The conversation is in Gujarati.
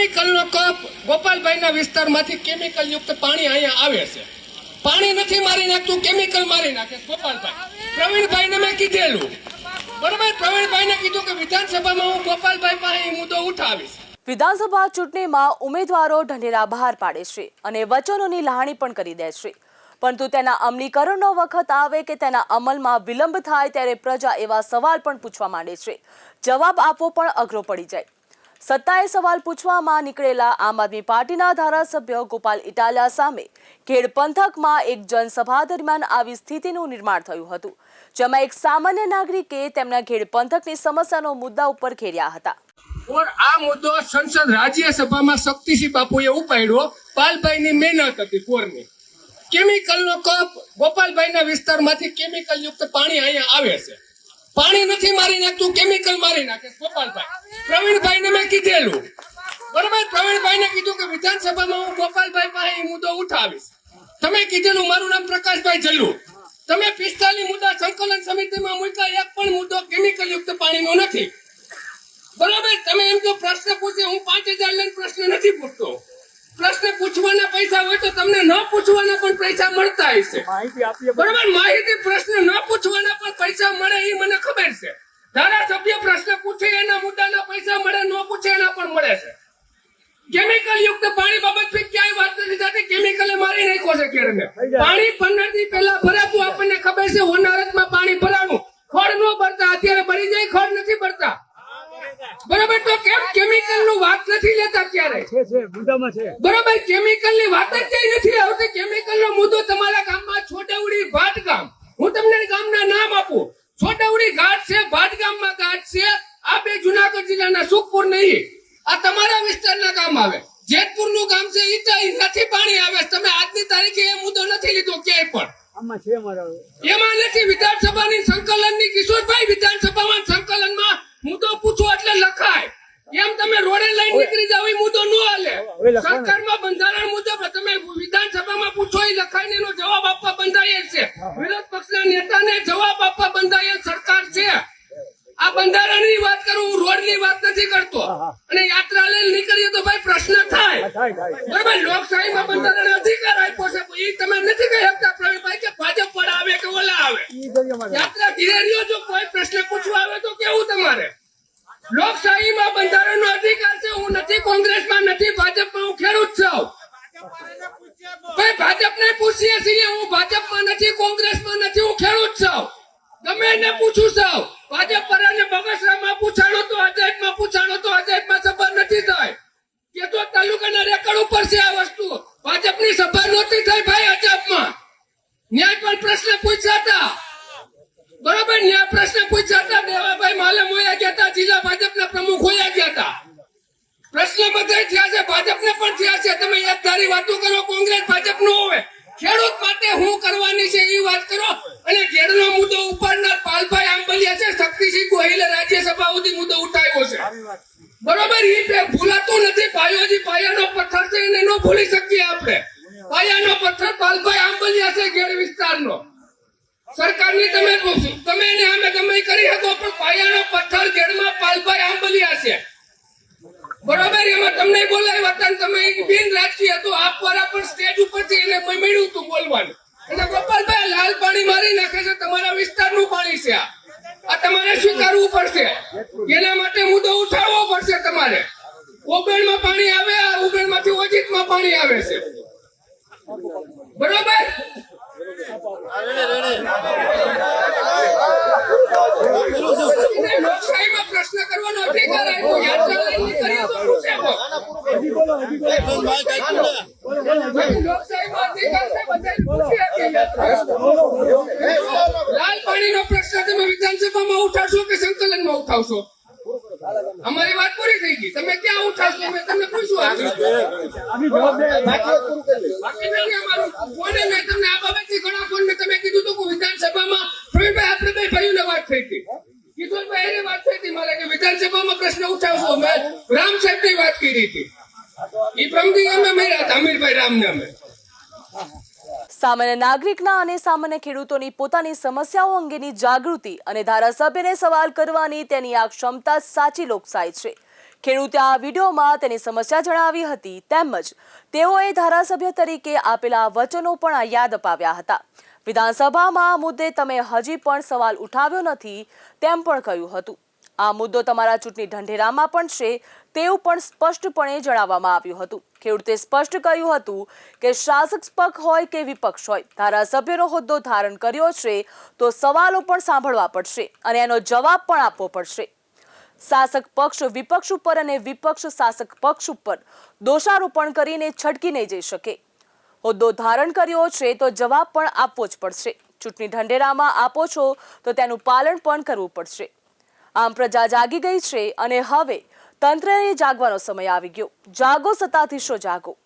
કેમિકલનો કપ ગોપાલભાઈના વિસ્તારમાંથી કેમિકલ યુક્ત પાણી અહીંયા આવે છે. પાણી નથી મારી નાખતું, કેમિકલ મારી નાખે ગોપાલભાઈ. પ્રવીણભાઈને મેં કીધેલું, બરોબર, પ્રવીણભાઈને કીધું કે વિધાનસભામાં હું ગોપાલભાઈ પાસે એ મુદ્દો ઉઠાવીશ. વિધાનસભા ચૂંટણીમાં ઉમેદવારો ઢંઢેરા બહાર પાડે છે અને વચનોની લહાણી પણ કરી દે છે, પરંતુ તેના અમલીકરણનો વખત આવે કે તેના અમલમાં વિલંબ થાય ત્યારે પ્રજા એવા સવાલ પણ પૂછવા માંડે છે. જવાબ આપવો પણ અઘરો પડી જાય. સત્તાએ સવાલ પૂછવામાં નીકળેલા આમ આદમી પાર્ટીના ધારાસભ્ય ગોપાલ ઇટાલિયા સામે ખેડ પંથકમાં એક જનસભા દરમિયાન આવી સ્થિતિનું નિર્માણ થયું હતું, જેમાં એક સામાન્ય નાગરિકે તેમના ખેડ પંથકની સમસ્યાનો મુદ્દા ઉપર ઘેર્યા હતા. और આ મુદ્દો સંસદ રાજ્યસભામાં શક્તિસિંહ બાપુએ ઉપાડ્યો. પાલભાઈની મહેનત હતી કોરની. કેમિકલનો કપ ગોપાલભાઈના વિસ્તારમાંથી કેમિકલ યુક્ત પાણી અહીંયા આવે છે. પાણી નથી મારી નાખતું, કેમિકલ મારી નાખે ગોપાલભાઈ. પ્રવીણભાઈને મેં કીધેલું, બરોબર, પ્રવીણભાઈને કીધું કે વિધાનસભામાં હું ગોપાલભાઈ પાસે એ મુદ્દો ઉઠાવીશ. તમે કીધેલું, મારું નામ પ્રકાશભાઈ જલ્લુ. તમે 45 મુદ્દા સંકલન સમિતિમાં મૂક્યા, એક પણ મુદ્દો કેમિકલ યુક્ત પાણીનો નથી. બરાબર, તમે એમ જો પ્રશ્ન પૂછે, હું 5000 લઈને પ્રશ્ન નથી પૂછતો. પ્રશ્ન પૂછવાના પૈસા હોય તો તમને ન પૂછવાના પણ પૈસા મળતા હશે. બરાબર, માહિતી પ્રશ્ન ન પૂછવાના પણ પૈસા મળે એ મને ખબર છે. ધારાસભ્ય પ્રશ્ન પૂછે એના મુદ્દાના પૈસા મળે, ન પૂછે એના પણ મળે છે. કેમિકલ યુક્ત પાણી બાબત ક્યાંય વાત નથી થતી. કેમિકલે મારી નાખ્યો છે કેળને. પાણી 15 દી પહેલા ભરાતું આપણને ખબર છે. હોનારતમાં પાણી ભરાવું, ખડ ન ભરતા, અત્યારે ભરી જાય, ખડ નથી ભરતા. બરાબર, તો કેમ કેમિકલ નું વાત નથી લેતા? ક્યારે બરાબર, કેમિકલ ની વાત જ કઈ નથી આવતી. કેમિકલ નો મુદ્દો તમારા ગામમાં છોટાઉડી ભાટ ગામ, હું તમને ગામના નામ આપું. છોટાઉડી ઘાટ છે, ભાટ ગામમાં ઘાટ છે. આ બે જુનાગઢ જિલ્લાના સુખપુર નહીં, આ તમારા વિસ્તારના ગામ આવે. જેતપુર નું ગામ છે, ઈ નથી પાણી આવે. તમે આજની તારીખે એ મુદ્દો નથી લીધો ક્યાંય પણ. એમાં નથી વિધાનસભાની સંકલનની. કિશોરભાઈ, વિધાનસભામાં સંકલનમાં મુદ્દો પૂછો એટલે લખાય. એમ તમે રોડે લઈને નીકળી જાવ, એ મુદ્દો ન હાલે. સરકારમાં બંધારણ મુજબ તમે વિધાનસભામાં પૂછો, એ લખાય, એનો જવાબ આપવા બંધાયેલ છે. વિરોધ પક્ષના નેતાને જવાબ આપવા બંધાયેલ સરકાર છે. આ બંધારણની વાત કરું, હું રોડની વાત નથી કરતો. અને યાત્રા લઈને નીકળીએ તો ભાઈ પ્રશ્ન થાય. બરાબર, લોકશાહીમાં બંધારણ અધિકાર આપ્યો છે, એ તમે નથી કહી શકતા પ્રવીણભાઈ કે ભાજપ પર આવે કે ઓલા આવે. યાત્રા ઘીરે રહ્યો, જો કોઈ પ્રશ્ન પૂછવા આવે તો કેવું તમારે? લોકશાહીમાં બંધારણનો અધિકાર છે. હું નથી કોંગ્રેસમાં, નથી ભાજપમાં, હું ખેડૂત છું. ભાઈ ભાજપને પૂછીએ છીએ, હું ભાજપમાં નથી, કોંગ્રેસમાં નથી, હું ખેડૂત છું. ગમે એને પૂછું છું. ભાજપ પર અને બગસરામાં પૂછાણો તો અજાયબમાં પૂછાણો તો અજાયબમાં સભા નથી થઈ. કે તો તાલુકાના રેકર્ડ ઉપર છે આ વસ્તુ. ભાજપની સભા નહોતી થઈ ભાઈ અજાયબમાં. ન્યાય પણ પ્રશ્ન પૂછ્યા હતા. બરોબર, ન્યાય પ્રશ્ન પૂછ્યા હતા. દેવાભાઈ માલમ હોયા ગયા હતા, જિલ્લા ભાજપના પ્રમુખ હોયા ગયા હતા. પ્રશ્ન બધા થયા છે, ભાજપને પણ થયા છે. તમે એક ધારી વાતો કરો, કોંગ્રેસ ભાજપ નો હોય. ખેડૂત માટે હું કરવાની છે એ વાત કરો. અને ખેડનો મુદ્દો ઉપાડનાર પાલભાઈ આંબલિયા છે. શક્તિસિંહ ગોહિલે રાજ્યસભા સુધી મુદ્દો ઉઠાવ્યો છે. બરોબર, એ ભૂલાતું નથી. પાયોજી પાયાનો પથ્થર છે, એને ન ભૂલી શકીએ આપણે. પાયાનો પથ્થર પાલભાઈ આંબલિયા છે, ખેડ વિસ્તારનો. સરકારની તમે એને અમે ગમે કરી શકો, પણ પાયાનો પથ્થર ખેડમાં પાલભાઈ આંબલિયા છે. બરોબર, એમાં તમને બોલાવ્યા હતા, તમે બિન રાજકીય હતો. આપવાળા પણ સ્ટેજ ઉપરથી એને મળ્યું હતું બોલવાનું. એટલે ગોપાલભાઈ લાલ પાણી મારી નાખે છે. તમારા વિસ્તારનું પાણી છે. આ તમારે સ્વીકારવું પડશે. એના માટે મુદ્દો ઉઠાવવો પડશે તમારે. ઓગણમાં પાણી આવે, આ ઓગણમાંથી ઓજીતમાં પાણી આવે છે. બરોબર, લોકશાહીમાં પ્રશ્ન કરવાનો અધિકાર આપ્યો. યાત્રા લઈને નીકળીએ તો પૂછે. લોકશાહીમાં અધિકાર છે, બધાને પૂછે કે લાલ પાણીનો પ્રશ્ન તમે વિધાનસભામાં ઉઠાવશો કે સંકલનમાં ઉઠાવશો? અમારી વાત પૂરી થઈ ગઈ. તમે ક્યાં ઉઠાવશો? મેં તમને પૂછ્યું. બાકી નથી અમારું. કોને મેં તમને આ બાબતથી ઘણા ફોન મેં તમે કીધું હતું કે વિધાનસભામાં પ્રવીણભાઈ આપણે બે ભાઈઓને વાત થઈ હતી. કિશોરભાઈ એની વાત થઈ હતી મારે કે વિધાનસભામાં પ્રશ્ન ઉઠાવશો. મેં રામ સાહેબની વાત કરી હતી. એ પ્રમદી અમે મળ્યા હતા, અમીરભાઈ રામને અમે. સામાન્ય નાગરિકના અને સામાન્ય ખેડૂતોની પોતાની સમસ્યાઓ અંગેની જાગૃતિ અને ધારાસભ્યને સવાલ કરવાની તેની આ ક્ષમતા સાચી લોકશાહી છે. ખેડૂતે આ વિડીયોમાં તેની સમસ્યા જણાવી હતી, તેમજ તેઓએ ધારાસભ્ય તરીકે આપેલા વચનો પણ યાદ અપાવ્યા હતા. વિધાનસભામાં આ મુદ્દે તમે હજી પણ સવાલ ઉઠાવ્યો નથી તેમ પણ કહ્યું હતું. આ મુદ્દો તમારા ચૂંટણી ઢંઢેરામાં પણ છે તેવું પણ સ્પષ્ટપણે જણાવવામાં આવ્યું હતું. ખેડૂતે સ્પષ્ટ કહ્યું હતું કે શાસક પક્ષ હોય કે વિપક્ષ હોય, ધારાસભ્યનો હોદ્દો ધારણ કર્યો છે તો સવાલો પણ સાંભળવા પડશે અને એનો જવાબ પણ આપવો પડશે. શાસક પક્ષ વિપક્ષ ઉપર અને વિપક્ષ શાસક પક્ષ ઉપર દોષારોપણ કરીને છટકી નહીં જઈ શકે. હોદ્દો ધારણ કર્યો છે તો જવાબ પણ આપવો જ પડશે. ચૂંટણી ઢંઢેરામાં આપો છો તો તેનું પાલન પણ કરવું પડશે. આમ પ્રજા જાગી ગઈ છે અને હવે તંત્રએ જાગવાનો સમય આવી ગયો. જાગો સત્તાધીશો જાગો.